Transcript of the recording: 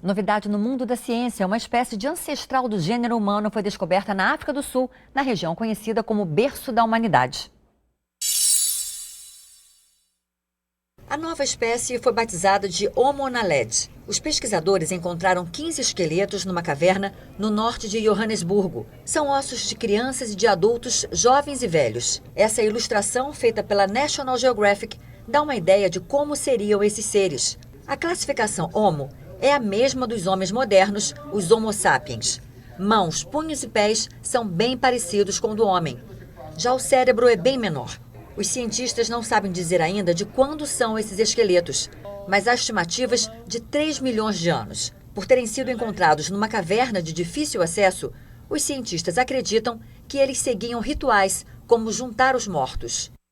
Novidade no mundo da ciência, uma espécie de ancestral do gênero humano foi descoberta na África do Sul, na região conhecida como berço da humanidade. A nova espécie foi batizada de Homo naledi. Os pesquisadores encontraram 15 esqueletos numa caverna no norte de Joanesburgo. São ossos de crianças e de adultos, jovens e velhos. Essa ilustração, feita pela National Geographic, dá uma ideia de como seriam esses seres. A classificação Homo é a mesma dos homens modernos, os Homo sapiens. Mãos, punhos e pés são bem parecidos com o do homem. Já o cérebro é bem menor. Os cientistas não sabem dizer ainda de quando são esses esqueletos, mas há estimativas de 3 milhões de anos. Por terem sido encontrados numa caverna de difícil acesso, os cientistas acreditam que eles seguiam rituais como juntar os mortos.